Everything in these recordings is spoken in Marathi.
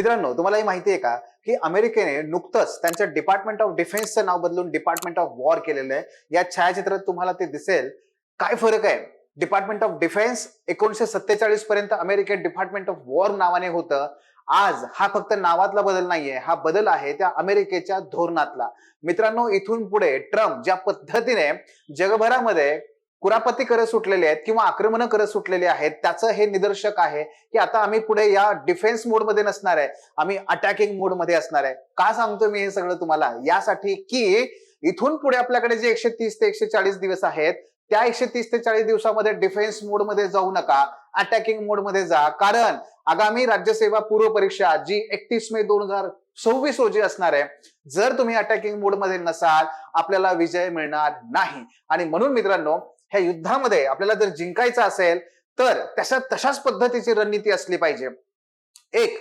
मित्रांनो, तुम्हाला हे माहिती आहे का की अमेरिकेने नुकतंच त्यांच्या डिपार्टमेंट ऑफ डिफेन्सचं नाव बदलून डिपार्टमेंट ऑफ वॉर केलेलं आहे. या छायाचित्रात तुम्हाला ते दिसेल. काय फरक आहे? डिपार्टमेंट ऑफ डिफेन्स 1947 पर्यंत अमेरिकेत डिपार्टमेंट ऑफ वॉर नावाने होतं. आज हा फक्त नावातला बदल नाहीये, हा बदल आहे त्या अमेरिकेच्या धोरणातला. मित्रांनो, इथून पुढे ट्रम्प ज्या पद्धतीने जगभरामध्ये कुरापती करत सुटलेले आहेत किंवा आक्रमण करत सुटलेले आहेत, त्याचं हे निदर्शक आहे की आता आम्ही पुढे या डिफेन्स मोडमध्ये नसणार आहे, आम्ही अटॅकिंग मोडमध्ये असणार आहे. का सांगतो मी हे सगळं तुम्हाला? यासाठी की इथून पुढे आपल्याकडे जे 130 ते 140 दिवस आहेत, त्या 130 ते 40 दिवसामध्ये डिफेन्स मोडमध्ये जाऊ नका, अटॅकिंग मोडमध्ये जा. कारण आगामी राज्यसेवा पूर्व परीक्षा जी 31 मे 2026 रोजी असणार आहे, जर तुम्ही अटॅकिंग मोडमध्ये नसाल, आपल्याला विजय मिळणार नाही. आणि म्हणून मित्रांनो, ह्या युद्धामध्ये आपल्याला जर जिंकायचं असेल तर तशाच पद्धतीची रणनीती असली पाहिजे. एक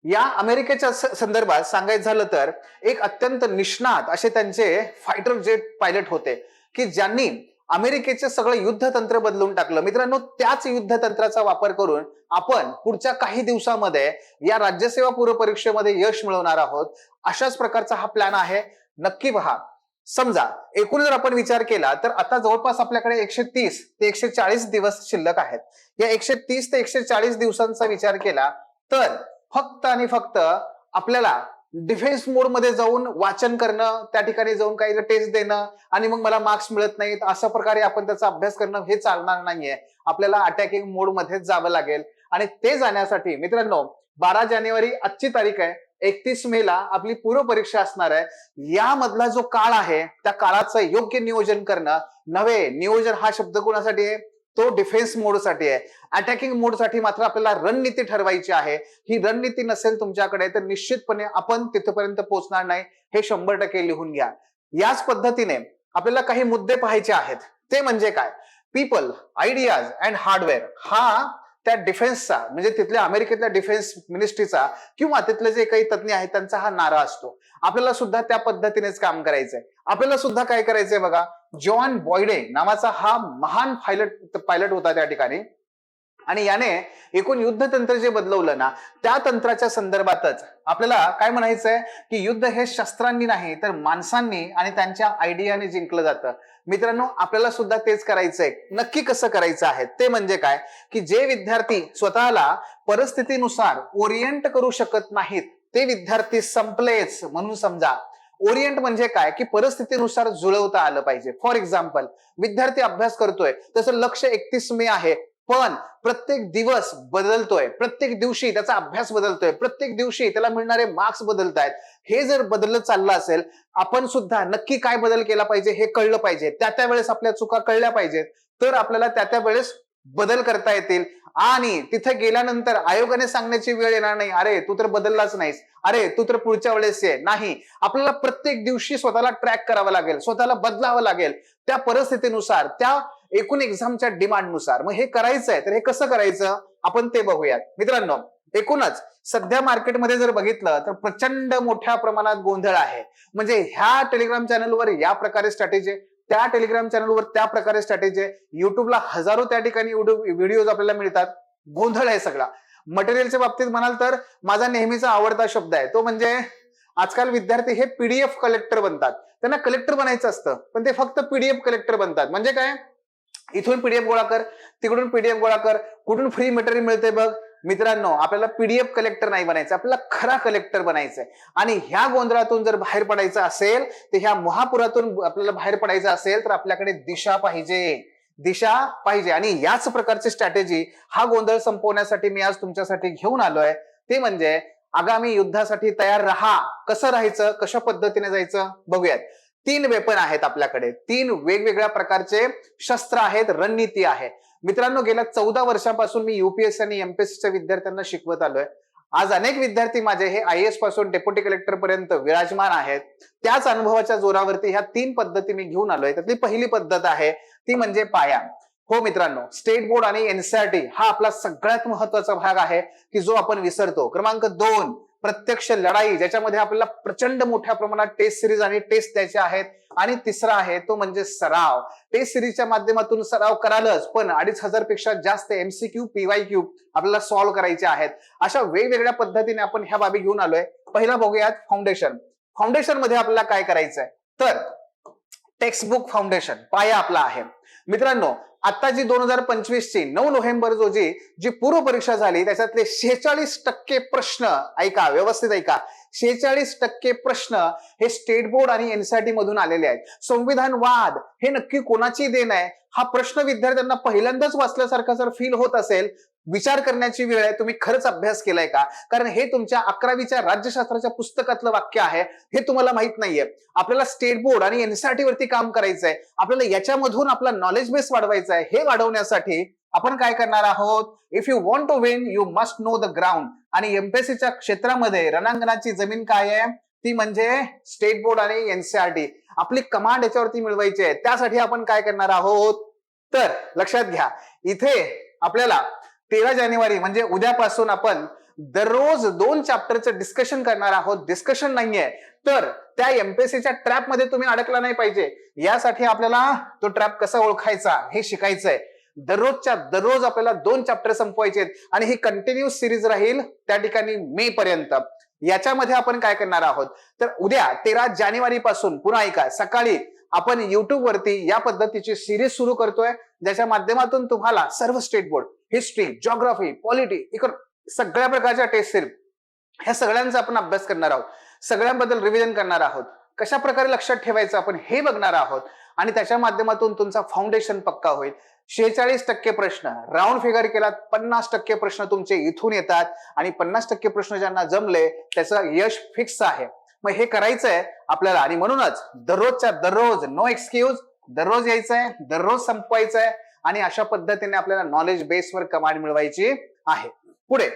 या अमेरिकेच्या संदर्भात सांगायचं झालं तर एक अत्यंत निष्णात असे त्यांचे फायटर जेट पायलट होते की ज्यांनी अमेरिकेचे सगळं युद्धतंत्र बदलून टाकलं. मित्रांनो, त्याच युद्धतंत्राचा वापर करून आपण पुढच्या काही दिवसामध्ये या राज्यसेवा पूर्व परीक्षेमध्ये यश मिळवणार आहोत. अशाच प्रकारचा हा प्लॅन आहे. नक्की पहा. समजा एकूण जर आपण विचार केला तर आता जवळपास आपल्याकडे 130 ते 140 दिवस शिल्लक आहेत. या 130 ते 140 दिवसांचा विचार केला तर फक्त आणि फक्त आपल्याला डिफेन्स मोड मध्ये जाऊन वाचन करणं, त्या ठिकाणी जाऊन काही टेस्ट देणं आणि मग मला मार्क्स मिळत नाहीत अशा प्रकारे आपण त्याचा अभ्यास करणं हे चालणार नाहीये. आपल्याला अटॅकिंग मोड मध्येच जावं लागेल. आणि ते जाण्यासाठी मित्रांनो, 12 जानेवारी आजची तारीख आहे, 31 मे ला आपली पूर्व परीक्षा असणार आहे. यामधला जो काळ आहे त्या काळाचं योग्य नियोजन करणं. नव्हे, नियोजन हा शब्द कोणासाठी आहे? तो डिफेन्स मोड साठी आहे. अटॅकिंग मोड साठी मात्र आपल्याला रणनीती ठरवायची आहे. ही रणनीती नसेल तुमच्याकडे तर निश्चितपणे आपण तिथपर्यंत पोहोचणार नाही, हे 100% लिहून घ्या. याच पद्धतीने आपल्याला काही मुद्दे पाहायचे आहेत. ते म्हणजे काय? पीपल, आयडियाज अँड हार्डवेअर हा त्या डिफेन्सचा म्हणजे तिथल्या अमेरिकेतल्या डिफेन्स मिनिस्ट्रीचा किंवा तिथले जे काही तज्ञ आहेत त्यांचा हा नारा असतो. आपल्याला सुद्धा त्या पद्धतीनेच काम करायचंय. आपल्याला सुद्धा काय करायचंय बघा. जॉन बॉयडे नावाचा हा महान पायलट होता त्या ठिकाणी आणि याने एकूण युद्धतंत्र जे बदलवलं ना, त्या तंत्राच्या संदर्भातच आपल्याला काय म्हणायचंय की युद्ध हे शस्त्रांनी नाही तर माणसांनी आणि त्यांच्या आयडियाने जिंकलं जातं. मित्रांनो, आपल्याला सुद्धा तेच करायचंय. नक्की कसं करायचं आहे? ते म्हणजे काय की जे विद्यार्थी स्वतःला परिस्थितीनुसार ओरिएंट करू शकत नाहीत ते विद्यार्थी संपलेच म्हणून समजा. ओरिएंट म्हणजे काय की परिस्थितीनुसार जुळवता आलं पाहिजे. फॉर एक्झाम्पल, विद्यार्थी अभ्यास करतोय, त्याचं लक्ष 31 मे आहे, पण प्रत्येक दिवस बदलतोय, प्रत्येक दिवशी त्याचा अभ्यास बदलतोय, प्रत्येक दिवशी त्याला मिळणारे मार्क्स बदलत आहेत. हे जर बदलत चाललं असेल, आपण सुद्धा नक्की काय बदल केला पाहिजे हे कळलं पाहिजे. त्या वेळेस आपल्या चुका कळल्या पाहिजेत, तर आपल्याला त्या वेळेस बदल करता येतील. आणि तिथे गेल्यानंतर आयोगाने सांगण्याची वेळ येणार नाही, अरे तू तर बदललाच नाहीस, अरे तू तर पुढच्या वेळेस ये. नाही, आपल्याला प्रत्येक दिवशी स्वतःला ट्रॅक करावं लागेल, स्वतःला बदलावं लागेल त्या परिस्थितीनुसार, त्या एकूण एक्झामच्या डिमांडनुसार. मग हे करायचंय तर हे कसं करायचं आपण ते बघूयात. मित्रांनो, एकूणच सध्या मार्केटमध्ये जर बघितलं तर प्रचंड मोठ्या प्रमाणात गोंधळ आहे. म्हणजे ह्या टेलिग्राम चॅनलवर या प्रकारे स्ट्रॅटेजी, त्या टेलिग्राम चॅनलवर त्या प्रकारे स्ट्रॅटेजी, युट्यूबला हजारो त्या ठिकाणी व्हिडिओज आपल्याला मिळतात. गोंधळ आहे सगळा. मटेरियलच्या बाबतीत म्हणाल तर माझा नेहमीचा आवडता शब्द आहे तो म्हणजे आजकाल विद्यार्थी हे पीडीएफ कलेक्टर बनतात. त्यांना कलेक्टर बनायचं असतं पण ते फक्त पीडीएफ कलेक्टर बनतात. म्हणजे काय? इथून पीडीएफ गोळा कर, तिकडून पीडीएफ गोळा कर, कुठून फ्री मटेरियल मिळते बघ. मित्रांनो, आपल्याला पीडीएफ कलेक्टर नाही बनायचं, आपल्याला खरा कलेक्टर बनायचंय. आणि ह्या गोंधळातून जर बाहेर पडायचं असेल, तर ह्या महापुरातून आपल्याला बाहेर पडायचं असेल तर आपल्याकडे दिशा पाहिजे, दिशा पाहिजे. आणि याच प्रकारची स्ट्रॅटेजी, हा गोंधळ संपवण्यासाठी मी आज तुमच्यासाठी घेऊन आलोय. ते म्हणजे आगामी युद्धासाठी तयार राहा. कसं राहायचं, कशा पद्धतीने जायचं बघूयात. 3 वेपन आहेत आपल्याकडे, 3 वेगवेगळ्या प्रकारचे शस्त्र आहेत, रणनीती आहे. मित्रांनो, गेल्या 14 वर्षांपासून मी युपीएससी आणि एमपीएससीच्या विद्यार्थ्यांना शिकवत आलोय. आज अनेक विद्यार्थी माझे हे आयएएस पासून डेप्युटी कलेक्टर पर्यंत विराजमान आहेत. त्याच अनुभवाच्या जोरावरती ह्या 3 पद्धती मी घेऊन आलोय. त्यातली पहिली पद्धत आहे ती म्हणजे पाया. हो मित्रांनो, स्टेट बोर्ड आणि एनसीईआरटी हा आपला सगळ्यात महत्वाचा भाग आहे की जो आपण विसरतो. क्रमांक 2, प्रत्यक्ष लढाई, ज्याच्यामध्ये आपल्याला प्रचंड मोठ्या प्रमाणात टेस्ट सिरीज आणि टेस्ट द्यायचे आहेत. आणि तिसरा आहे तो म्हणजे सराव. टेस्ट सिरीजच्या माध्यमातून सराव करालच, पण 2500 पेक्षा जास्त MCQ PYQ आपल्याला सॉल्व्ह करायचे आहेत. अशा वेगवेगळ्या पद्धतीने आपण ह्या बाबी घेऊन आलोय. पहिला बघूयात फाउंडेशन. फाउंडेशन मध्ये आपल्याला काय करायचंय, तर टेक्स्टबुक फाउंडेशन पाया आपला आहे. मित्रांनो, आता जी 2025 ची 9 नोव्हेंबर रोजी जी पूर्व परीक्षा झाली त्याच्यातले 46% प्रश्न, ऐका व्यवस्थित ऐका, 46% प्रश्न हे स्टेट बोर्ड आणि एनसीईआरटी मधून आलेले आहेत. संविधान वाद हे नक्की कोणाची देण आहे हा प्रश्न विद्यार्थ्यांना पहिल्यांदाच वाचल्यासारखा जर फील होत असेल, विचार करण्याची वेळ आहे. तुम्ही खरंच अभ्यास केलाय का? कारण हे तुमच्या 11वीच्या राज्यशास्त्राच्या पुस्तकातलं वाक्य आहे, हे तुम्हाला माहित नाहीये. आपल्याला स्टेट बोर्ड आणि एनसीईआरटी वरती काम करायचंय, आपल्याला याच्यामधून आपला नॉलेज बेस वाढवायचा आहे. हे वाढवण्यासाठी आपण काय करणार आहोत, if you want to win you must know the ground. आणि एमपीएससीच्या क्षेत्रामध्ये रणांगणाची जमीन काय आहे, ती म्हणजे स्टेट बोर्ड आणि एनसीईआरटी. आपली कमांड याच्यावरती मिळवायची आहे. त्यासाठी आपण काय करणार आहोत, तर लक्षात घ्या, इथे आपल्याला 13 जानेवारी म्हणजे उद्यापासून आपण दररोज 2 चॅप्टरचं डिस्कशन करणार आहोत. डिस्कशन नाहीये, तर त्या एमपीएससीच्या ट्रॅप मध्ये तुम्ही अडकला नाही पाहिजे, यासाठी आपल्याला तो ट्रॅप कसा ओळखायचा हे शिकायचंय. दररोजच्या दररोज आपल्याला 2 चॅप्टर संपवायचे आहेत आणि ही कंटिन्यूस सिरीज राहील त्या ठिकाणी मे पर्यंत. याच्यामध्ये आपण काय करणार आहोत, तर उद्या 13 जानेवारी पासून पुन्हा ऐका, सकाळी आपण युट्यूब वरती या पद्धतीची सिरीज सुरू करतोय, ज्याच्या माध्यमातून तुम्हाला सर्व state board, history, geography, polity, सगळ्या प्रकारच्या टेस्ट सिरीज ह्या सगळ्यांचा आपण अभ्यास करणार आहोत. सगळ्यांबद्दल रिव्हिजन करणार आहोत. कशा प्रकारे लक्षात ठेवायचं आपण हे बघणार आहोत आणि त्याच्या माध्यमातून तुमचा फाउंडेशन पक्का होईल. 46% प्रश्न राऊंड फिगर केला, 50% प्रश्न तुमचे इथून येतात आणि 50% प्रश्न ज्यांना जमले त्याचं यश फिक्स आहे. मग हे करायचंय आपल्याला आणि म्हणूनच दररोजच्या दररोज नो एक्सक्यूज, दररोज यायचंय, दररोज संपवायचंय आणि अशा पद्धतीने आपल्याला नॉलेज बेसवर कमांड मिळवायची आहे. पुढे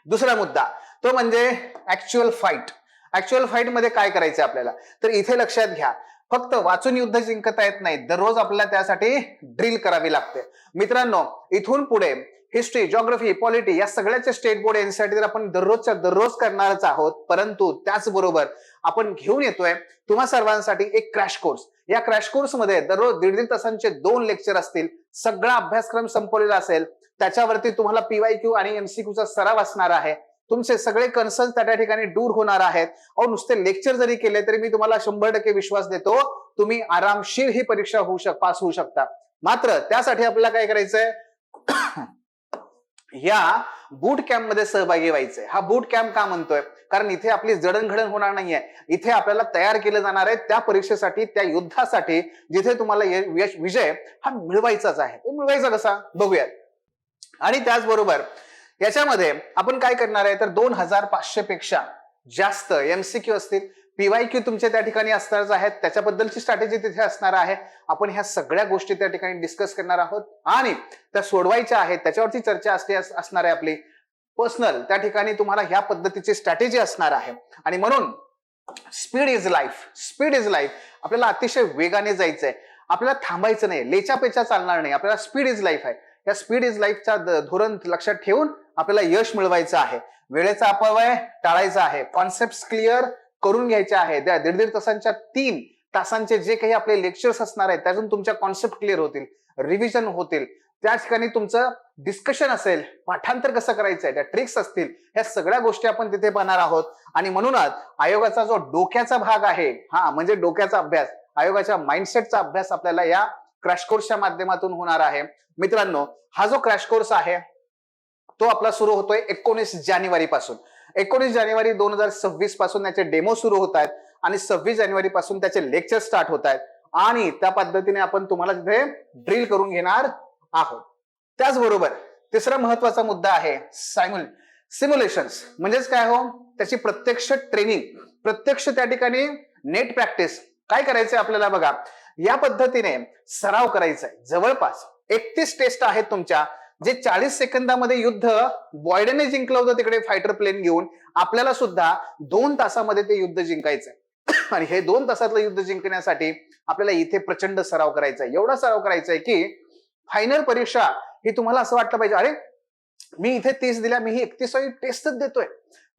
दुसरा मुद्दा तो म्हणजे ऍक्च्युअल फाईट. ऍक्च्युअल फाईट मध्ये काय करायचंय आपल्याला, तर इथे लक्षात घ्या, फक्त वाचून युद्ध जिंकता येत नाही, दररोज आपल्याला त्यासाठी ड्रिल करावी लागते. मित्रांनो, इथून पुढे हिस्ट्री, जिओग्राफी, पॉलिटी या सगळ्याचे स्टेट बोर्ड एनसीईआरटी आपण दररोजच्या दररोज करणारच आहोत. परंतु त्याचबरोबर आपण घेऊन येतोय तुम्हा सर्वांसाठी एक क्रॅश कोर्स. या क्रॅश कोर्स मध्ये दररोज 1.5 तासांचे 2 लेक्चर असतील. सगळा अभ्यासक्रम संपवलेला असेल, त्याच्यावरती तुम्हाला पीवायक्यू आणि एमसीक्यूचा सराव असणार आहे. तुमचे सगळे कन्सर्न त्या ठिकाणी दूर होणार आहेत. और नुसते लेक्चर जरी केले तरी मी तुम्हाला 100% विश्वास देतो, तुम्ही आरामशीर ही परीक्षा पास होऊ शकता. मात्र त्यासाठी आपल्याला काय करायचंय, या बूट कॅम्प मध्ये सहभागी व्हायचंय. हा बूट कॅम्प का म्हणतोय, कारण इथे आपली जडणघडण होणार नाहीये. इथे आपल्याला तयार केलं जाणार आहे त्या परीक्षेसाठी, त्या युद्धासाठी, जिथे तुम्हाला विजय हा मिळवायचाच आहे. तो मिळवायचा कसा बघूयात. आणि त्याचबरोबर याच्यामध्ये आपण काय करणार आहे, तर 2500 पेक्षा जास्त एमसीक्यू असतील, पीवायक्यू तुमचे त्या ठिकाणी असणारच आहेत, त्याच्याबद्दलची स्ट्रॅटेजी तिथे असणार आहे. आपण ह्या सगळ्या गोष्टी त्या ठिकाणी डिस्कस करणार आहोत आणि त्या सोडवायच्या आहेत, त्याच्यावरती चर्चा असणार आहे आपली पर्सनल. त्या ठिकाणी तुम्हाला ह्या पद्धतीची स्ट्रॅटेजी असणार आहे. आणि म्हणून speed is life, speed is life. आपल्याला अतिशय वेगाने जायचंय, आपल्याला थांबायचं नाही, लेचापेचा चालणार नाही. आपल्याला स्पीड इज लाईफ आहे. या स्पीड इज लाईफचा धोरण लक्षात ठेवून आपल्याला यश मिळवायचं आहे. वेळेचा अपव्यय टाळायचा आहे. कॉन्सेप्ट क्लिअर करून घ्यायच्या आहेत. त्या 1.5 तासांच्या 3 तासांचे जे काही आपले लेक्चर्स असणार आहेत त्यातून तुमच्या कॉन्सेप्ट क्लिअर होतील, रिव्हिजन होतील. त्या ठिकाणी तुमचं डिस्कशन असेल, पाठांतर कसं करायचंय, त्या ट्रिक्स असतील, ह्या सगळ्या गोष्टी आपण तिथे पाहणार आहोत. आणि म्हणूनच आयोगाचा जो डोक्याचा भाग आहे, हा म्हणजे डोक्याचा अभ्यास, आयोगाच्या माइंडसेटचा अभ्यास आपल्याला या क्रॅश कोर्सच्या माध्यमातून होणार आहे. मित्रांनो, हा जो क्रॅश कोर्स आहे तो आपला सुरू होतोय 19 जानेवारी पासून. 19 जानेवारी 2026 पासून त्याचे डेमो सुरू होत आहेत आणि 26 जानेवारी पासून त्याचे लेक्चर स्टार्ट होत आहेत आणि त्या पद्धतीने आपण तुम्हाला तिथे ड्रिल करून घेणार आहोत. त्याचबरोबर तिसरा महत्वाचा मुद्दा आहे सिम्युलेशन्स. म्हणजेच काय हो, त्याची प्रत्यक्ष ट्रेनिंग, प्रत्यक्ष त्या ठिकाणी नेट प्रॅक्टिस. काय करायचंय आपल्याला बघा, या पद्धतीने सराव करायचा आहे. जवळपास 31 टेस्ट आहेत तुमच्या, जे 40 सेकंदामध्ये युद्ध बॉयडेने जिंकलं होतं तिकडे फायटर प्लेन घेऊन, आपल्याला सुद्धा 2 तासामध्ये ते युद्ध जिंकायचंय. आणि हे 2 तासातलं युद्ध जिंकण्यासाठी आपल्याला इथे प्रचंड सराव करायचा आहे. एवढा सराव करायचा आहे की फायनल परीक्षा ही तुम्हाला असं वाटलं पाहिजे, अरे मी इथे 30 दिल्या, मी ही 31वी टेस्टच देतोय.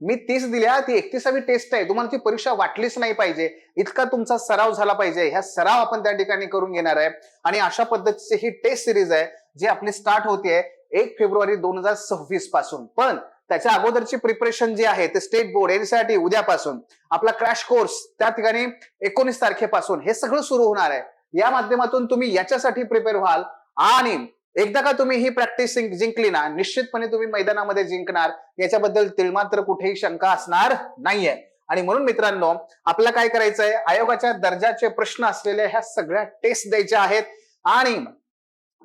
मी 30 दिल्या, ती 31वी टेस्ट आहे. तुम्हाला ती परीक्षा वाटलीच नाही पाहिजे, इतका तुमचा सराव झाला पाहिजे. ह्या सराव आपण त्या ठिकाणी करून घेणार आहे. आणि अशा पद्धतीची ही टेस्ट सिरीज आहे जी आपली स्टार्ट होतीये 1 फेब्रुवारी 2026 पासून. पण त्याच्या अगोदरची प्रिपरेशन जी आहे ते स्टेट बोर्ड एनसीईआरटी उद्यापासून, आपला क्रॅश कोर्स त्या ठिकाणी 19 तारखेपासून हे सगळं सुरू होणार आहे. या माध्यमातून तुम्ही याच्यासाठी प्रिपेअर व्हाल आणि एकदा का तुम्ही ही प्रॅक्टिस जिंकली ना, निश्चितपणे तुम्ही मैदानामध्ये जिंकणार, याच्याबद्दल तिळमात्र कुठेही शंका असणार नाहीये. आणि म्हणून मित्रांनो, आपल्याला काय करायचंय, आयोगाच्या दर्जाचे प्रश्न असलेल्या ह्या सगळ्या टेस्ट द्यायच्या आहेत. आणि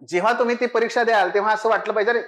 जेव्हा तुम्ही ती परीक्षा द्याल तेव्हा असं वाटलं पाहिजे, अरे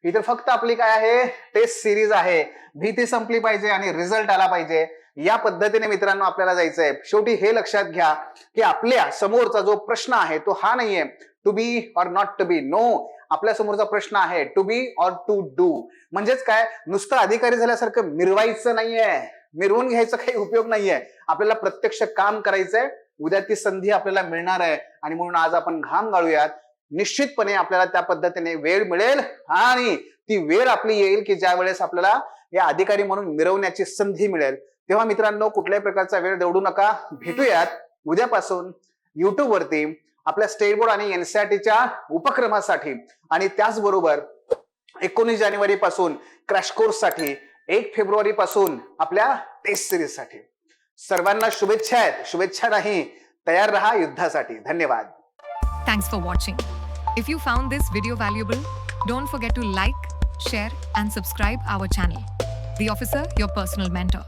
ही तर फक्त आपली काय आहे, टेस्ट सिरीज आहे, भीती संपली पाहिजे आणि रिझल्ट आला पाहिजे. या पद्धतीने मित्रांनो आपल्याला जायचंय. शेवटी हे लक्षात घ्या की आपल्या समोरचा जो प्रश्न आहे तो हा नाहीये to be or not to be. No, आपल्या समोरचा प्रश्न आहे to be or to do. म्हणजेच काय, नुसतं अधिकारी झाल्यासारखं मिरवायचं नाहीये, मिरवून घ्यायचा काही उपयोग नाहीये. आपल्याला प्रत्यक्ष काम करायचंय. उद्या ती संधी आपल्याला मिळणार आहे आणि म्हणून आज आपण घाम गाळूयात. निश्चितपणे आपल्याला त्या पद्धतीने वेळ मिळेल आणि ती वेळ आपली येईल की ज्या वेळेस आपल्याला या अधिकारी म्हणून मिरवण्याची संधी मिळेल. तेव्हा मित्रांनो, कुठल्याही प्रकारचा वेळ दवडू नका. भेटूयात उद्यापासून युट्यूब वरती आपल्या स्टेट बोर्ड आणि एनसीईआरटीच्या उपक्रमासाठी आणि त्याचबरोबर 19 जानेवारी पासून क्रॅश कोर्स साठी, 1 फेब्रुवारी पासून आपल्या टेस्ट सिरीज साठी. सर्वांना शुभेच्छा आहेत. शुभेच्छा नाही, तयार रहा युद्धासाठी. धन्यवाद. Thanks for watching. If you found this video valuable, don't forget to like, share and subscribe our channel. The Officer, your personal mentor.